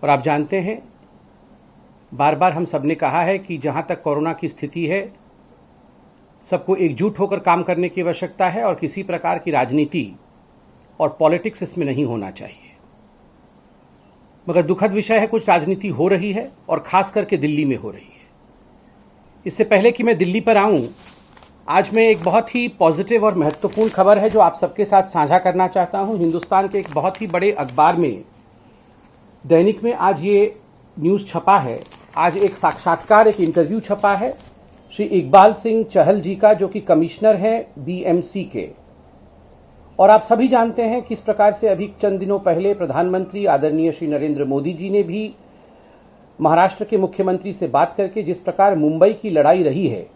और आप जानते हैं, बार बार हम सब ने कहा है कि जहां तक कोरोना की स्थिति है, सबको एकजुट होकर काम करने की आवश्यकता है और किसी प्रकार की राजनीति और पॉलिटिक्स इसमें नहीं होना चाहिए। मगर दुखद विषय है, कुछ राजनीति हो रही है और खास करके दिल्ली में हो रही है। इससे पहले कि मैं दिल्ली पर आऊं, आज मैं एक बहुत ही पॉजिटिव और महत्वपूर्ण खबर है जो आप सबके साथ साझा करना चाहता हूं। हिंदुस्तान के एक बहुत ही बड़े अखबार में, दैनिक में आज ये न्यूज़ छपा है। आज एक साक्षात्कार, एक इंटरव्यू छपा है श्री इकबाल सिंह चहल जी का, जो कि कमिश्नर हैं बीएमसी के। और आप सभी जानते हैं किस प्रकार से अभी चंद दिनों पहले प्रधानमंत्री आदरणीय श्री नरेंद्र मोदी जी ने भी महाराष्ट्र के मुख्यमंत्री से बात करके जिस प्रकार मुंबई की लड़ाई रही है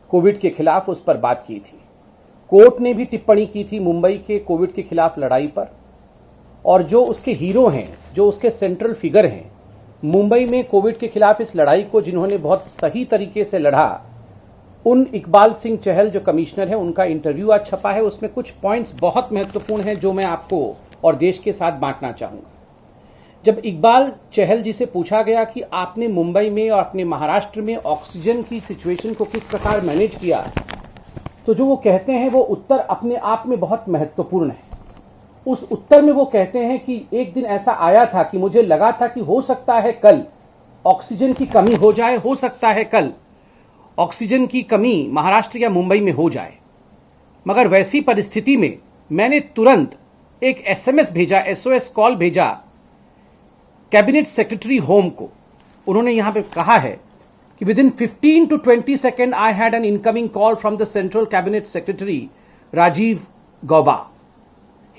कोविड के खिलाफ, उस पर बात की थी। कोर्ट ने भी टिप्पणी की थी मुंबई के कोविड के खिलाफ लड़ाई पर। और जो उसके हीरो हैं, जो उसके सेंट्रल फिगर हैं मुंबई में कोविड के खिलाफ इस लड़ाई को, जिन्होंने बहुत सही तरीके से लड़ा, उन इकबाल सिंह चहल जो कमिश्नर है, उनका इंटरव्यू आज छपा है। उसमें कुछ पॉइंट्स बहुत महत्वपूर्ण हैं जो मैं आपको और देश के साथ बांटना चाहूंगा। जब इकबाल चहल जी से पूछा गया कि आपने मुंबई में और अपने महाराष्ट्र में ऑक्सीजन की सिचुएशन को किस प्रकार मैनेज किया, तो जो वो कहते हैं वो उत्तर अपने आप में बहुत महत्वपूर्ण है। उस उत्तर में वो कहते हैं कि एक दिन ऐसा आया था कि मुझे लगा था कि हो सकता है कल ऑक्सीजन की कमी हो जाए, हो सकता है कल ऑक्सीजन की कमी महाराष्ट्र या मुंबई में हो जाए। मगर वैसी परिस्थिति में मैंने तुरंत एक एसएमएस भेजा, एसओएस कॉल भेजा कैबिनेट सेक्रेटरी होम को। उन्होंने यहां पे कहा है कि within 15 to 20 second I had an incoming call from the central cabinet secretary Rajiv Gauba.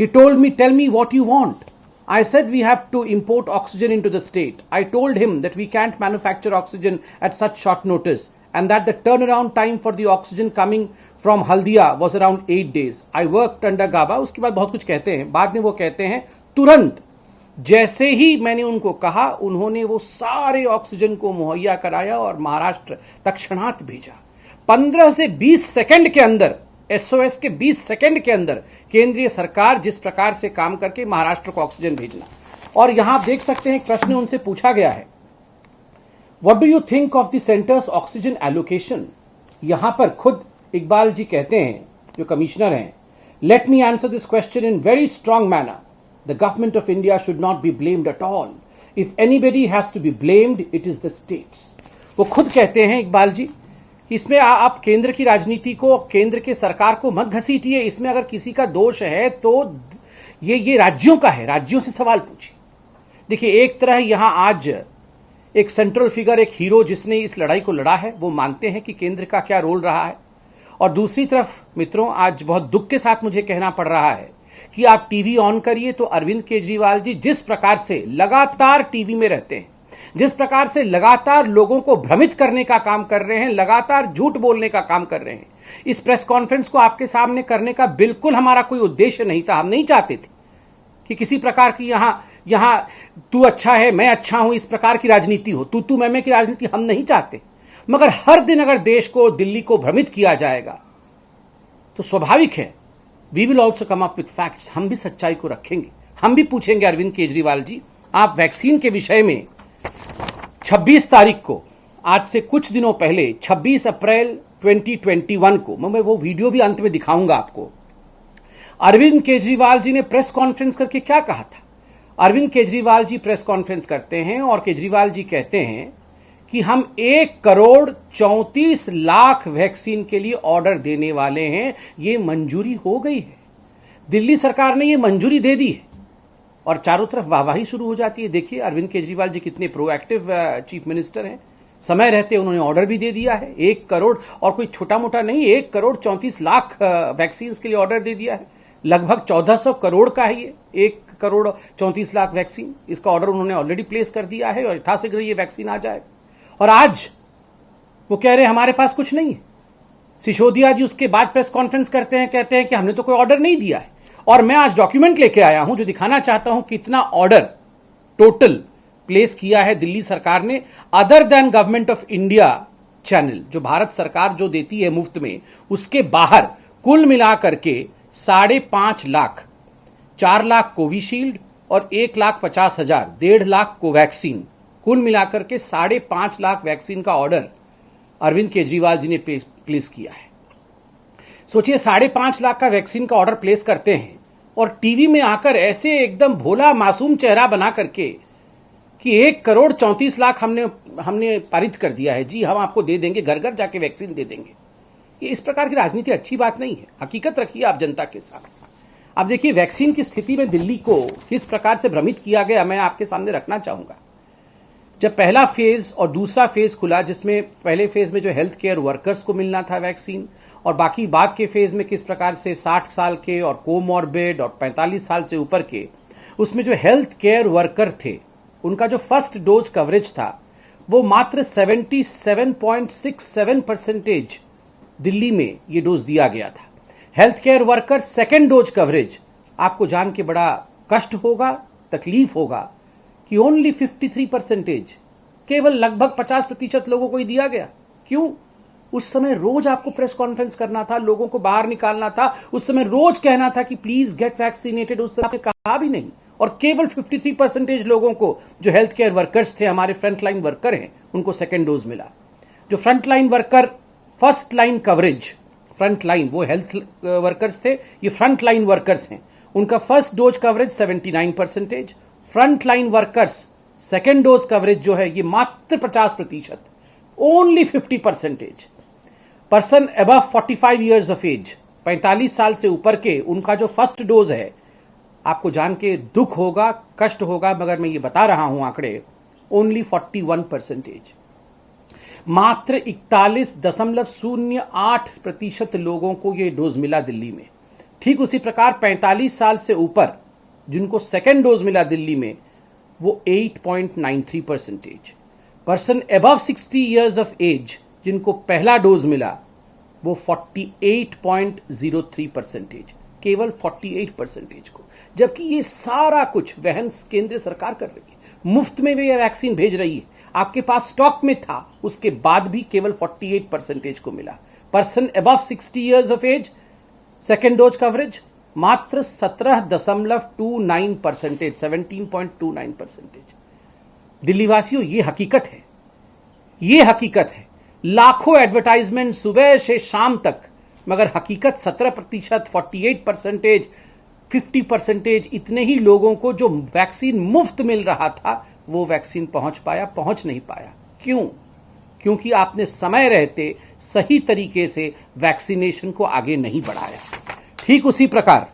He told me, tell me what you want. I said we have to import oxygen into the state. I told him that we can't manufacture oxygen at such short notice and that the turnaround time for the oxygen coming from Haldia was around 8 days. I worked under Gaba. उसके बाद बहुत कुछ कहते हैं। बाद में वो कहते हैं तुरंत जैसे ही मैंने उनको कहा, उन्होंने वो सारे ऑक्सीजन को मुहैया कराया और महाराष्ट्र तत्क्षणात भेजा। 15 से 20 सेकंड के अंदर, एसओएस के 20 सेकंड के अंदर केंद्रीय सरकार जिस प्रकार से काम करके महाराष्ट्र को ऑक्सीजन भेजना। और यहां आप देख सकते हैं एक प्रश्न उनसे पूछा गया है, what do you think of the centres oxygen allocation. यहां पर खुद इकबाल जी कहते हैं, जो कमिश्नर हैं, let me answer this question in very strong manner. The government of India should not be blamed at all. If anybody has to be blamed, it is the states. वो खुद कहते हैं इकबाल जी, इसमें आप केंद्र की राजनीति को, केंद्र के सरकार को मत घसीटिए। इसमें अगर किसी का दोष है तो ये राज्यों का है, राज्यों से सवाल पूछिए। देखिए, एक तरह यहां आज एक सेंट्रल फिगर, एक हीरो जिसने इस लड़ाई को लड़ा है, वो मानते हैं कि केंद्र का क्या रोल रहा है। और दूसरी तरफ मित्रों, आज बहुत दुख के साथ मुझे कहना पड़ रहा है कि आप टीवी ऑन करिए तो अरविंद केजरीवाल जी जिस प्रकार से लगातार टीवी में रहते हैं, जिस प्रकार से लगातार लोगों को भ्रमित करने का काम कर रहे हैं, लगातार झूठ बोलने का काम कर रहे हैं। इस प्रेस कॉन्फ्रेंस को आपके सामने करने का बिल्कुल हमारा कोई उद्देश्य नहीं था। हम नहीं चाहते थे कि किसी प्रकार की यहां तू अच्छा है, मैं अच्छा हूं, इस प्रकार की राजनीति हो, तू मैं की राजनीति हम नहीं चाहते। मगर हर दिन अगर देश को, दिल्ली को भ्रमित किया जाएगा तो स्वाभाविक है, we will also come up with facts. हम भी सच्चाई को रखेंगे। हम भी पूछेंगे, अरविंद केजरीवाल जी, आप वैक्सीन के विषय में 26 तारीख को, आज से कुछ दिनों पहले 26 अप्रैल 2021 को, मैं वो वीडियो भी अंत में दिखाऊंगा आपको, अरविंद केजरीवाल जी ने प्रेस कॉन्फ्रेंस करके क्या कहा था। अरविंद केजरीवाल जी प्रेस कॉन्फ्रेंस करते हैं और केजरीवाल जी कहते हैं कि हम 1,34,00,000 वैक्सीन के लिए ऑर्डर देने वाले हैं, ये मंजूरी हो गई है। दिल्ली सरकार ने ये मंजूरी दे दी है और चारों तरफ वाहवाही शुरू हो जाती है। देखिए अरविंद केजरीवाल जी कितने प्रोएक्टिव चीफ मिनिस्टर हैं। समय रहते उन्होंने ऑर्डर भी दे दिया है। 1 करोड़, और कोई छोटा मोटा नहीं, 1,34,00,000 वैक्सीन के लिए ऑर्डर दे दिया है। लगभग 1400 करोड़ का है ये, 1,34,00,000 वैक्सीन। इसका ऑर्डर उन्होंने ऑलरेडी प्लेस कर दिया है और यथाशीघ्र ये वैक्सीन आ जाएगा। और आज वो कह रहे हैं हमारे पास कुछ नहीं है। सिसोदिया जी उसके बाद प्रेस कॉन्फ्रेंस करते हैं, कहते हैं कि हमने तो कोई ऑर्डर नहीं दिया है। और मैं आज डॉक्यूमेंट लेके आया हूं जो दिखाना चाहता हूं कितना ऑर्डर टोटल प्लेस किया है दिल्ली सरकार ने, other than government of India channel, जो भारत सरकार जो देती है मुफ्त में, उसके बाहर कुल मिलाकर के 5.5 लाख, 4 लाख कोविशील्ड, और 1,50,000 1.5 कोवैक्सीन, कुल मिलाकर के 5.5 लाख वैक्सीन का ऑर्डर अरविंद केजरीवाल जी ने प्लेस किया है। सोचिए 5.5 लाख का वैक्सीन का ऑर्डर प्लेस करते हैं और टीवी में आकर ऐसे एकदम भोला मासूम चेहरा बना करके कि 1,34,00,000 हमने पारित कर दिया है जी, हम आपको दे देंगे, घर घर जाके वैक्सीन दे देंगे। ये इस प्रकार की राजनीति अच्छी बात नहीं है। हकीकत रखिए आप जनता के साथ। अब देखिए वैक्सीन की स्थिति में दिल्ली को किस प्रकार से भ्रमित किया गया, मैं आपके सामने रखना चाहूंगा। जब पहला फेज और दूसरा फेज खुला, जिसमें पहले फेज में जो हेल्थ केयर वर्कर्स को मिलना था वैक्सीन, और बाकी बाद के फेज में किस प्रकार से 60 साल के और कोमॉर्बिड और 45 साल से ऊपर के, उसमें जो हेल्थ केयर वर्कर थे उनका जो फर्स्ट डोज कवरेज था वो मात्र 77.67% दिल्ली में ये डोज दिया गया था। Health care worker second dose coverage, आपको जान के बड़ा कष्ट होगा, तकलीफ होगा कि ओनली 53%, केवल लगभग 50% लोगों को ही दिया गया। क्यों? उस समय रोज आपको प्रेस कॉन्फ्रेंस करना था, लोगों को बाहर निकालना था, उस समय रोज कहना था कि प्लीज गेट वैक्सीनेटेड। उस समय कहा भी नहीं, और केवल 53% लोगों को, जो हेल्थ केयर वर्कर्स थे, हमारे फ्रंट लाइन वर्कर हैं, उनको सेकेंड डोज मिला। जो front line worker first line coverage, front line वो हेल्थ वर्कर्स थे, ये फ्रंट लाइन वर्कर्स हैं, उनका first dose coverage 79%, front line workers second dose coverage जो है ये मात्र 50%, only 50%। Person above 45 years of age, 45 साल से ऊपर के, उनका जो फर्स्ट डोज है, आपको जान के दुख होगा, कष्ट होगा, मगर मैं ये बता रहा हूं आंकड़े, ओनली 41%। मात्र 41.08% लोगों को ये डोज मिला दिल्ली में। ठीक उसी प्रकार 45 साल से ऊपर जिनको सेकेंड डोज मिला दिल्ली में, वो 8.93%। Person above 60 years of age जिनको पहला डोज मिला, वो 48.03%, केवल 48% को। जबकि ये सारा कुछ वहन केंद्र सरकार कर रही है, मुफ्त में भी ये वैक्सीन भेज रही है, आपके पास स्टॉक में था, उसके बाद भी केवल 48% को मिला। Person above 60 years of age second dose coverage मात्र 17.29%, 17.29%। दिल्ली वासियों, ये हकीकत है, ये हकीकत है। लाखों एडवर्टाइजमेंट सुबह से शाम तक, मगर हकीकत 17%, 48%, 50%, इतने ही लोगों को जो वैक्सीन मुफ्त मिल रहा था वो वैक्सीन पहुंच नहीं पाया। क्यों? क्योंकि आपने समय रहते सही तरीके से वैक्सीनेशन को आगे नहीं बढ़ाया। ठीक उसी प्रकार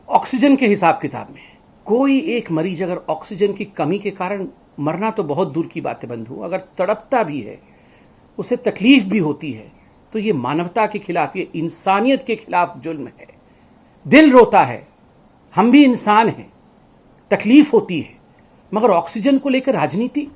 ऑक्सीजन के हिसाब किताब में कोई एक मरीज अगर ऑक्सीजन की कमी के कारण, मरना तो बहुत दूर की बात है बंधु, अगर तड़पता भी है, उसे तकलीफ भी होती है, तो ये मानवता के खिलाफ, ये इंसानियत के खिलाफ जुल्म है। दिल रोता है, हम भी इंसान हैं, तकलीफ होती है, मगर ऑक्सीजन को लेकर राजनीति।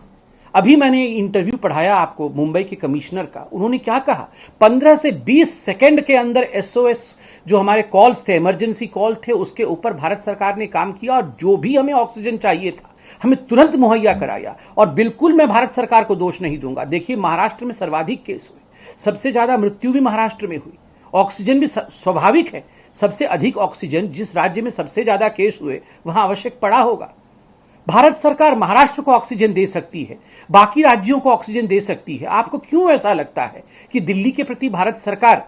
अभी मैंने इंटरव्यू पढ़ाया आपको मुंबई के कमिश्नर का, उन्होंने क्या कहा, 15 से 20 सेकंड के अंदर एसओएस जो हमारे कॉल्स थे, इमरजेंसी कॉल थे, उसके ऊपर भारत सरकार ने काम किया और जो भी हमें ऑक्सीजन चाहिए था हमें तुरंत मुहैया कराया। और बिल्कुल मैं भारत सरकार को दोष नहीं दूंगा। देखिए महाराष्ट्र में सर्वाधिक केस हुए, सबसे ज्यादा मृत्यु भी महाराष्ट्र में हुई, ऑक्सीजन भी स्वाभाविक है, सबसे अधिक ऑक्सीजन जिस राज्य में सबसे ज्यादा केस हुए वहां आवश्यक पड़ा होगा। भारत सरकार महाराष्ट्र को ऑक्सीजन दे सकती है, बाकी राज्यों को ऑक्सीजन दे सकती है। आपको क्यों ऐसा लगता है कि दिल्ली के प्रति भारत सरकार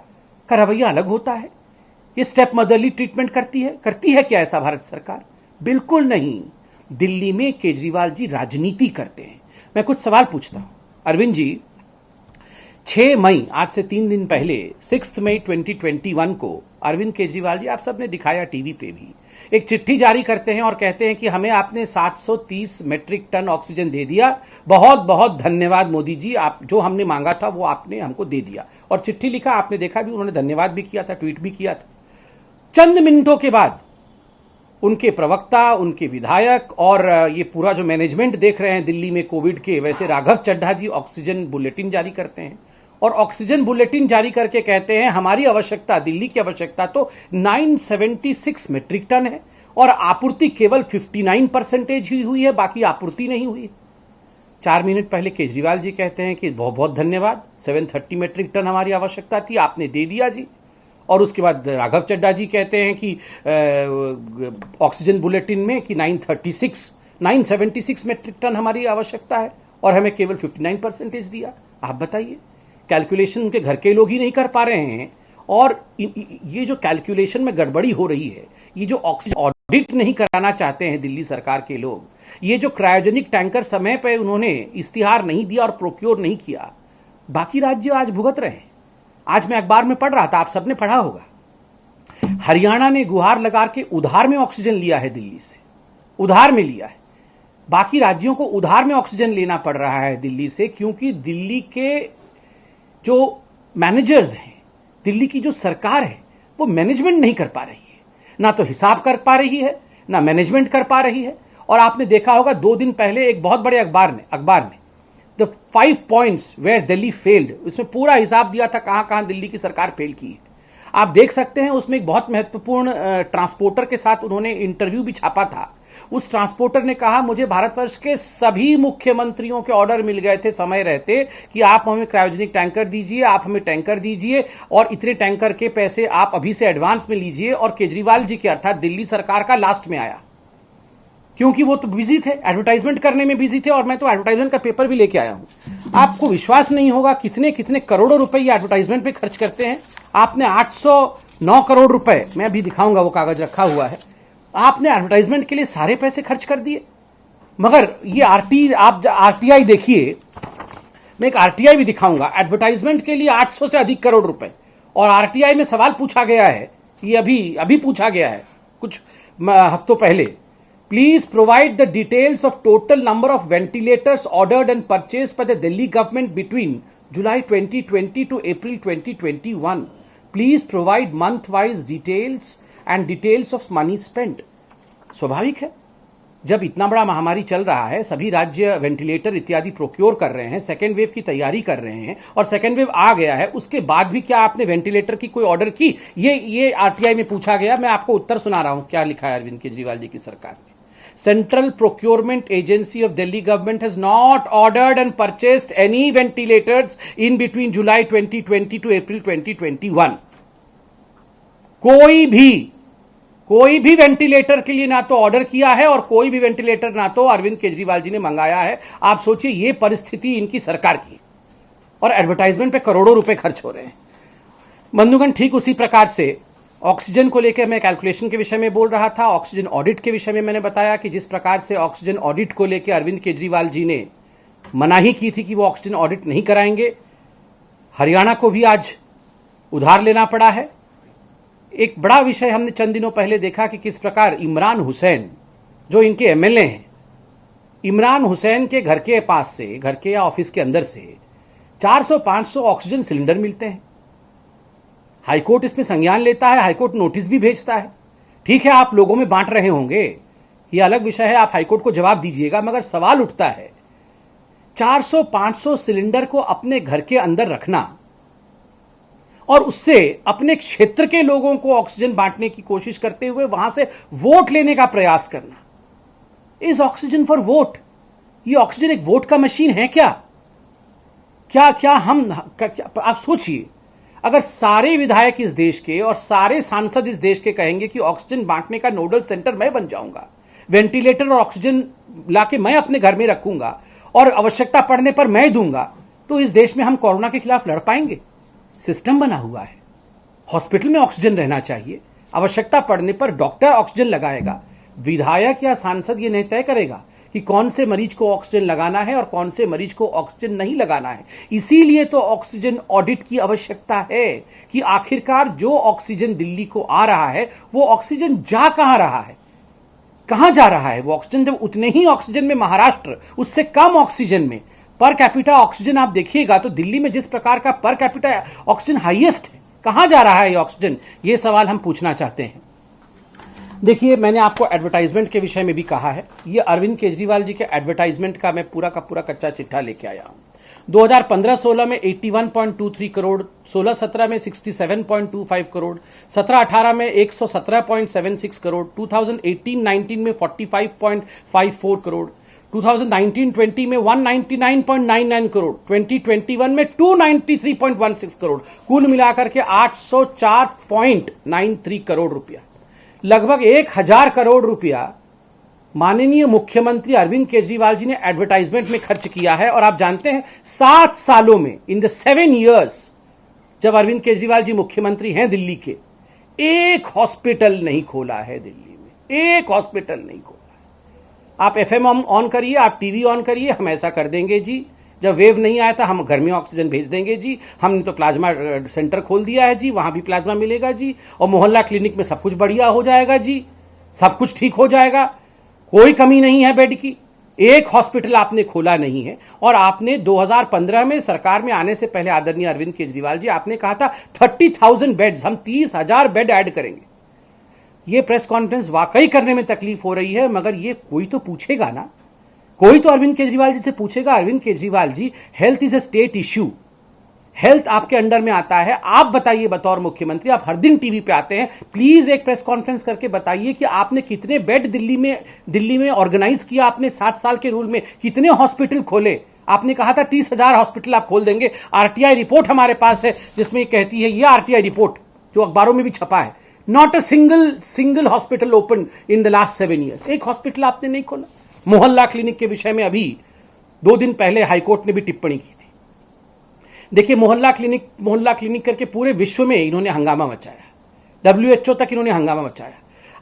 का रवैया अलग होता है? ये स्टेप मदरली ट्रीटमेंट करती है क्या ऐसा भारत सरकार? बिल्कुल नहीं। दिल्ली में केजरीवाल जी राजनीति करते हैं। मैं कुछ सवाल पूछता हूं। अरविंद जी, 6 मई, आज से 3 दिन पहले 6 मई 2021 को अरविंद केजरीवाल जी, आप सबने दिखाया टीवी पे भी, एक चिट्ठी जारी करते हैं और कहते हैं कि हमें आपने 730 मीट्रिक टन ऑक्सीजन दे दिया, बहुत बहुत धन्यवाद मोदी जी, आप जो हमने मांगा था वो आपने हमको दे दिया। और चिट्ठी लिखा, आपने देखा भी, उन्होंने धन्यवाद भी किया था, ट्वीट भी किया था। चंद मिनटों के बाद उनके प्रवक्ता, उनके विधायक और ये पूरा जो मैनेजमेंट देख रहे हैं दिल्ली में कोविड के, वैसे राघव चड्ढा जी ऑक्सीजन बुलेटिन जारी करते हैं और ऑक्सीजन बुलेटिन जारी करके कहते हैं हमारी आवश्यकता, दिल्ली की आवश्यकता तो 976 मीट्रिक टन है और आपूर्ति केवल 59% ही हुई है, बाकी आपूर्ति नहीं हुई। 4 मिनट पहले केजरीवाल जी कहते हैं कि बहुत बहुत धन्यवाद, 730 मीट्रिक टन हमारी आवश्यकता थी, आपने दे दिया जी। और उसके बाद राघव चड्ढा जी कहते हैं कि ऑक्सीजन बुलेटिन में कि 976 मेट्रिक टन हमारी आवश्यकता है और हमें केवल 59% दिया। आप बताइए, कैलकुलेशन उनके घर के लोग ही नहीं कर पा रहे हैं। और ये जो कैलकुलेशन में गड़बड़ी हो रही है, ये जो ऑक्सीजन ऑडिट नहीं कराना चाहते हैं दिल्ली सरकार के लोग, ये जो क्रायोजेनिक टैंकर समय पर उन्होंने इश्तिहार नहीं दिया और प्रोक्योर नहीं किया, बाकी राज्य आज भुगत रहे हैं। आज मैं अखबार में पढ़ रहा था, आप सबने पढ़ा होगा, हरियाणा ने गुहार लगा के उधार में ऑक्सीजन लिया है दिल्ली से, उधार में लिया है। बाकी राज्यों को उधार में ऑक्सीजन लेना पड़ रहा है दिल्ली से, क्योंकि दिल्ली के जो मैनेजर्स हैं, दिल्ली की जो सरकार है, वो मैनेजमेंट नहीं कर पा रही है, ना तो हिसाब कर पा रही है, ना मैनेजमेंट कर पा रही है। और आपने देखा होगा 2 दिन पहले एक बहुत बड़े अखबार ने the 5 points where Delhi failed, उसमें पूरा हिसाब दिया था कहां कहां दिल्ली की सरकार फेल की है। आप देख सकते हैं उसमें एक बहुत महत्वपूर्ण ट्रांसपोर्टर के साथ उन्होंने इंटरव्यू भी छापा था। उस ट्रांसपोर्टर ने कहा, मुझे भारतवर्ष के सभी मुख्यमंत्रियों के ऑर्डर मिल गए थे समय रहते कि आप हमें क्रायोजेनिक टैंकर दीजिए, आप हमें टैंकर दीजिए और इतने टैंकर के पैसे आप अभी से एडवांस में लीजिए। और केजरीवाल जी के अर्थात दिल्ली सरकार का लास्ट में आया, क्योंकि वो तो बिजी थे, एडवर्टाइजमेंट करने में बिजी थे। और मैं तो एडवर्टाइजमेंट का पेपर भी लेके आया हूं। आपको विश्वास नहीं होगा कितने कितने करोड़ों रुपए ये एडवर्टाइजमेंट पे खर्च करते हैं। आपने 809 करोड़ रुपए, मैं अभी दिखाऊंगा, वो कागज रखा हुआ है, आपने एडवर्टाइजमेंट के लिए सारे पैसे खर्च कर दिए। मगर ये आरटीआई देखिए, मैं एक आरटीआई भी दिखाऊंगा, एडवर्टाइजमेंट के लिए 800 से अधिक करोड़ रुपए। और आरटीआई में सवाल पूछा गया है, ये अभी पूछा गया है कुछ हफ्तों पहले, please provide the details of total number of ventilators ordered and purchase by the Delhi government between July 2020 to April 2021। Please provide month wise details and details of money spend. स्वाभाविक है, जब इतना बड़ा महामारी चल रहा है, सभी राज्य वेंटिलेटर इत्यादि प्रोक्योर कर रहे हैं, सेकेंड वेव की तैयारी कर रहे हैं और सेकेंड वेव आ गया है, उसके बाद भी क्या आपने वेंटिलेटर की कोई ऑर्डर की? ये आरटीआई में पूछा गया। मैं आपको उत्तर सुना रहा हूं क्या लिखा है अरविंद केजरीवाल जी की सरकार ने। Central Procurement Agency of Delhi government has not ordered and purchased any ventilators in between July 2020 to April 2021। कोई भी वेंटिलेटर के लिए ना तो ऑर्डर किया है और कोई भी वेंटिलेटर ना तो अरविंद केजरीवाल जी ने मंगाया है। आप सोचिए ये परिस्थिति इनकी सरकार की, और एडवर्टाइजमेंट पे करोड़ों रुपए खर्च हो रहे हैं। बंधुगण, ठीक उसी प्रकार से ऑक्सीजन को लेकर मैं कैलकुलेशन के विषय में बोल रहा था। ऑक्सीजन ऑडिट के विषय में मैंने बताया कि जिस प्रकार से ऑक्सीजन ऑडिट को लेकर अरविंद केजरीवाल जी ने मनाही की थी कि वो ऑक्सीजन ऑडिट नहीं कराएंगे, हरियाणा को भी आज उधार लेना पड़ा है। एक बड़ा विषय हमने चंद दिनों पहले देखा कि किस प्रकार इमरान हुसैन, जो इनके एमएलए हैं, इमरान हुसैन के घर के पास से, घर के या ऑफिस के अंदर से 400-500 ऑक्सीजन सिलेंडर मिलते हैं। हाईकोर्ट इसमें संज्ञान लेता है, हाईकोर्ट नोटिस भी भेजता है। ठीक है, आप लोगों में बांट रहे होंगे, यह अलग विषय है, आप हाईकोर्ट को जवाब दीजिएगा। मगर सवाल उठता है, 400-500 सिलेंडर को अपने घर के अंदर रखना और उससे अपने क्षेत्र के लोगों को ऑक्सीजन बांटने की कोशिश करते हुए वहां से वोट लेने का प्रयास करना। Is oxygen for vote? ये ऑक्सीजन एक वोट का मशीन है क्या? आप सोचिए, अगर सारे विधायक इस देश के और सारे सांसद इस देश के कहेंगे कि ऑक्सीजन बांटने का नोडल सेंटर मैं बन जाऊंगा, वेंटिलेटर और ऑक्सीजन लाके मैं अपने घर में रखूंगा और आवश्यकता पड़ने पर मैं दूंगा, तो इस देश में हम कोरोना के खिलाफ लड़ पाएंगे? सिस्टम बना हुआ है, हॉस्पिटल में ऑक्सीजन रहना चाहिए, आवश्यकता पड़ने पर डॉक्टर ऑक्सीजन लगाएगा। विधायक या सांसद ये नहीं तय करेगा कि कौन से मरीज को ऑक्सीजन लगाना है और कौन से मरीज को ऑक्सीजन नहीं लगाना है। इसीलिए तो ऑक्सीजन ऑडिट की आवश्यकता है कि आखिरकार जो ऑक्सीजन दिल्ली को आ रहा है वो ऑक्सीजन जा कहां रहा है, कहां जा रहा है वो ऑक्सीजन। जब उतने ही ऑक्सीजन में महाराष्ट्र, उससे कम ऑक्सीजन में पर कैपिटा ऑक्सीजन आप देखिएगा तो दिल्ली में जिस प्रकार का पर कैपिटा ऑक्सीजन हाईएस्ट है, कहां जा रहा है ये ऑक्सीजन? ये सवाल हम पूछना चाहते हैं। देखिए, मैंने आपको एडवर्टाइजमेंट के विषय में भी कहा है, ये अरविंद केजरीवाल जी के एडवर्टाइजमेंट का मैं पूरा का पूरा कच्चा चिट्ठा लेके आया हूं। 2015-16 में 81.23 करोड़, 16-17 में 67.25 करोड़, 17-18 में 117.76 करोड़, 2018-19 में 45.54 करोड़, 2019-20 में 199.99 करोड़, 2021 में 293.16 करोड़, कुल मिलाकर के 804.93 करोड़ रुपया, लगभग 1000 करोड़ रुपया माननीय मुख्यमंत्री अरविंद केजरीवाल जी ने एडवर्टाइजमेंट में खर्च किया है। और आप जानते हैं 7 सालों में, इन द 7 years जब अरविंद केजरीवाल जी मुख्यमंत्री हैं दिल्ली के, एक हॉस्पिटल नहीं खोला है दिल्ली में, एक हॉस्पिटल नहीं खोला है। आप एफएम ऑन करिए, आप टीवी ऑन करिए, हम ऐसा कर देंगे जी। जब वेव नहीं आया था हम घर में ऑक्सीजन भेज देंगे जी। हमने तो प्लाज्मा सेंटर खोल दिया है जी, वहां भी प्लाज्मा मिलेगा जी। और मोहल्ला क्लिनिक में सब कुछ बढ़िया हो जाएगा जी, सब कुछ ठीक हो जाएगा, कोई कमी नहीं है बेड की। एक हॉस्पिटल आपने खोला नहीं है। और आपने 2015 में सरकार में आने से पहले आदरणीय अरविंद केजरीवाल जी, आपने कहा था 30,000 बेड्स, हम 30,000 बेड ऐड करेंगे। ये प्रेस कॉन्फ्रेंस वाकई करने में तकलीफ हो रही है, मगर ये कोई तो पूछेगा ना, कोई तो अरविंद केजरीवाल जी से पूछेगा। Arvind Kejriwal ji, health is a state issue, health आपके अंडर में आता है। आप बताइए बतौर मुख्यमंत्री, आप हर दिन टीवी पे आते हैं, प्लीज एक प्रेस कॉन्फ्रेंस करके बताइए कि आपने कितने बेड दिल्ली में ऑर्गेनाइज किया। आपने 7 साल के रूल में कितने हॉस्पिटल खोले। आपने कहा था 30,000 हॉस्पिटल आप खोल देंगे। आरटीआई रिपोर्ट हमारे पास है जिसमें कहती है, ये आरटीआई रिपोर्ट जो अखबारों में भी छपा है, not a single hospital open in the last 7 years। एक हॉस्पिटल आपने नहीं खोला। मोहल्ला क्लिनिक के विषय में अभी 2 दिन पहले हाईकोर्ट ने भी टिप्पणी की थी। देखिए, मोहल्ला क्लिनिक करके पूरे विश्व में इन्होंने हंगामा मचाया, WHO तक इन्होंने हंगामा मचाया।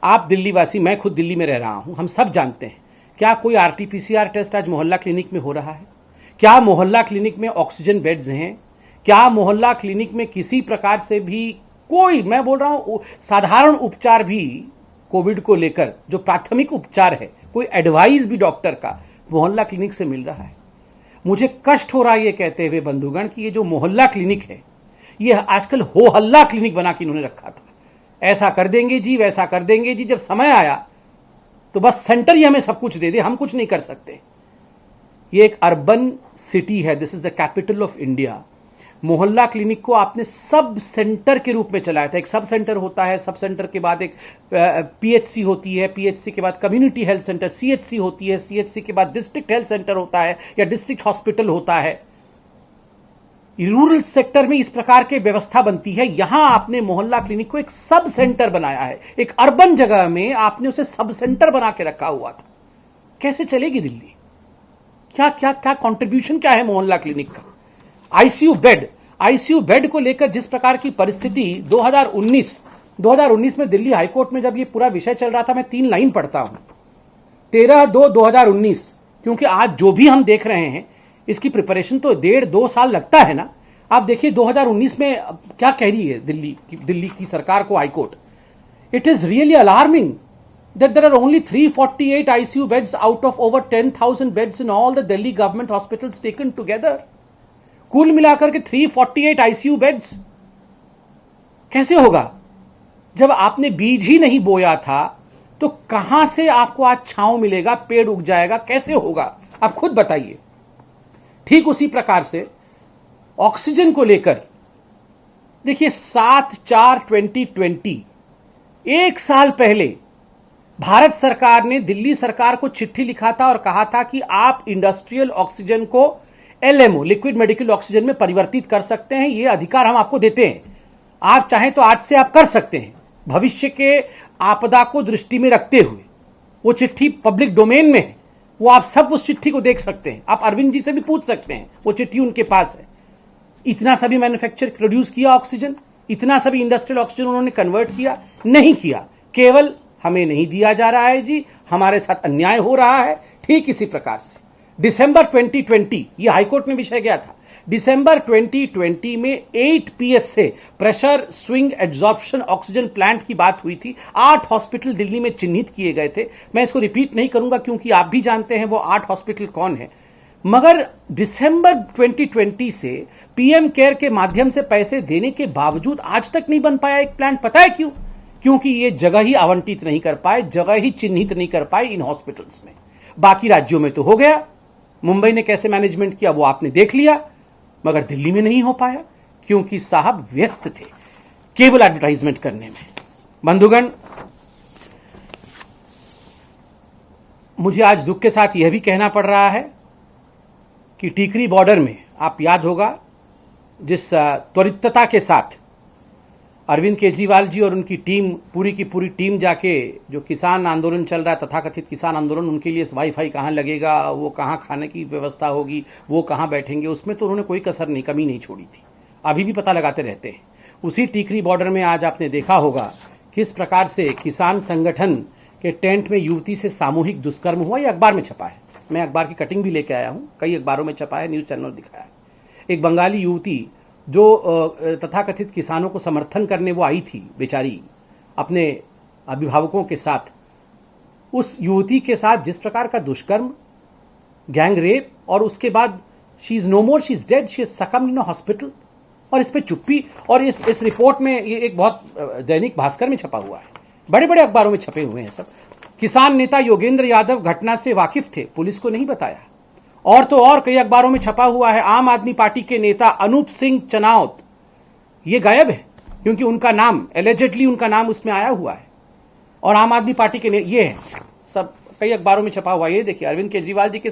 आप दिल्ली वासी, मैं खुद दिल्ली में रह रहा हूं, हम सब जानते हैं, क्या कोई RT-PCR टेस्ट आज मोहल्ला क्लिनिक में हो रहा है? क्या मोहल्ला क्लिनिक में ऑक्सीजन बेड्स हैं? क्या मोहल्ला क्लिनिक में किसी प्रकार से भी कोई, मैं बोल रहा हूं साधारण उपचार भी कोविड को लेकर, जो प्राथमिक उपचार है, कोई एडवाइस भी डॉक्टर का मोहल्ला क्लिनिक से मिल रहा है? मुझे कष्ट हो रहा है ये कहते हुए बंधुगण कि ये जो मोहल्ला क्लिनिक है, ये आजकल हो हल्ला क्लिनिक बना के इन्होंने रखा था। ऐसा कर देंगे जी, वैसा कर देंगे जी, जब समय आया तो बस सेंटर ही हमें सब कुछ दे दे, हम कुछ नहीं कर सकते। ये एक अर्बन सिटी है, this is the capital of India. मोहल्ला क्लिनिक को आपने सब सेंटर के रूप में चलाया था। एक सब सेंटर होता है, सब सेंटर के बाद एक PHC होती है, PHC के बाद कम्युनिटी हेल्थ सेंटर, CHC होती है, CHC के बाद डिस्ट्रिक्ट हेल्थ सेंटर होता है या डिस्ट्रिक्ट हॉस्पिटल होता है। रूरल सेक्टर में इस प्रकार की व्यवस्था बनती है। यहां आपने मोहल्ला क्लिनिक को एक सब सेंटर बनाया है, एक अर्बन जगह में आपने उसे सब सेंटर बना के रखा हुआ था। कैसे चलेगी दिल्ली? क्या क्या क्या कंट्रीब्यूशन क्या है मोहल्ला क्लिनिक का? आईसीयू बेड को लेकर जिस प्रकार की परिस्थिति 2019 में दिल्ली हाईकोर्ट में जब ये पूरा विषय चल रहा था, मैं 3 लाइन पढ़ता हूं, 13/2/2019, क्योंकि आज जो भी हम देख रहे हैं इसकी प्रिपरेशन तो 1.5-2 साल लगता है ना। आप देखिए 2019 में क्या कह रही है दिल्ली की सरकार को high court. It is really alarming that there are only 348 ICU beds out of over 10,000 beds in all the Delhi government hospitals taken together। कुल मिलाकर के 348 ICU बेड्स। कैसे होगा? जब आपने बीज ही नहीं बोया था तो कहां से आपको आज छांव मिलेगा, पेड़ उग जाएगा? कैसे होगा आप खुद बताइए। ठीक उसी प्रकार से ऑक्सीजन को लेकर देखिए 7/4/2020, 1 साल पहले भारत सरकार ने दिल्ली सरकार को चिट्ठी लिखा था और कहा था कि आप इंडस्ट्रियल ऑक्सीजन को LMO, लिक्विड मेडिकल ऑक्सीजन में परिवर्तित कर सकते हैं, ये अधिकार हम आपको देते हैं, आप चाहें तो आज से आप कर सकते हैं। भविष्य के आपदा को दृष्टि में रखते हुए वो चिट्ठी पब्लिक डोमेन में है, वो आप सब उस चिट्ठी को देख सकते हैं। आप अरविंद जी से भी पूछ सकते हैं, वो चिट्ठी उनके पास है। इतना सभी मैन्युफैक्चर प्रोड्यूस किया ऑक्सीजन, इतना सभी इंडस्ट्रियल ऑक्सीजन उन्होंने कन्वर्ट किया? नहीं किया। केवल हमें नहीं दिया जा रहा है जी, हमारे साथ अन्याय हो रहा है। ठीक इसी प्रकार से दिसंबर 2020, ये हाईकोर्ट में विषय गया था, दिसंबर 2020 में 8 PSA pressure swing adsorption oxygen plant की बात हुई थी। 8 हॉस्पिटल दिल्ली में चिन्हित किए गए थे। मैं इसको रिपीट नहीं करूंगा क्योंकि आप भी जानते हैं वो 8 हॉस्पिटल कौन है। मगर दिसंबर 2020 से PM केयर के माध्यम से पैसे देने के बावजूद आज तक नहीं बन पाया एक प्लांट। पता है क्यों? क्योंकि ये जगह ही आवंटित नहीं कर पाए, जगह ही चिन्हित नहीं कर पाए इन हॉस्पिटल्स में। बाकी राज्यों में तो हो गया, मुंबई ने कैसे मैनेजमेंट किया वो आपने देख लिया, मगर दिल्ली में नहीं हो पाया क्योंकि साहब व्यस्त थे केवल एडवर्टाइजमेंट करने में। बंधुगण, मुझे आज दुख के साथ यह भी कहना पड़ रहा है कि टीकरी बॉर्डर में आप याद होगा जिस त्वरितता के साथ अरविंद केजरीवाल जी और उनकी टीम पूरी की पूरी टीम जाके जो किसान आंदोलन चल रहा है, तथाकथित किसान आंदोलन, उनके लिए वाईफाई कहाँ लगेगा, वो कहाँ खाने की व्यवस्था होगी, वो कहाँ बैठेंगे, उसमें तो उन्होंने कोई कसर नहीं, कमी नहीं छोड़ी थी। अभी भी पता लगाते रहते हैं। उसी टीकरी बॉर्डर में आज आपने देखा होगा किस प्रकार से किसान संगठन के टेंट में युवती से सामूहिक दुष्कर्म हुआ। ये अखबार में छपा है, मैं अखबार की कटिंग भी लेके आया हूँ, कई अखबारों में छपा है, न्यूज़ चैनल दिखाया है। एक बंगाली युवती जो तथाकथित किसानों को समर्थन करने वो आई थी बेचारी अपने अभिभावकों के साथ, उस युवती के साथ जिस प्रकार का दुष्कर्म, गैंग रेप, और उसके बाद she is no more, she is dead, she is succumbed in hospital, और इस पे चुप्पी। और इस रिपोर्ट में ये एक बहुत दैनिक भास्कर में छपा हुआ है, बड़े बड़े अखबारों में छपे हुए हैं सब। किसान नेता योगेंद्र यादव घटना से वाकिफ थे, पुलिस को नहीं बताया। और तो और कई अखबारों में छपा हुआ है आम आदमी पार्टी के नेता अनूप सिंह चनावत, ये गायब है क्योंकि उनका नाम एलिजेडली उनका नाम उसमें आया हुआ है, और आम आदमी पार्टी के ये है सब कई अखबारों में छपा हुआ है। ये देखिए अरविंद केजरीवाल जी के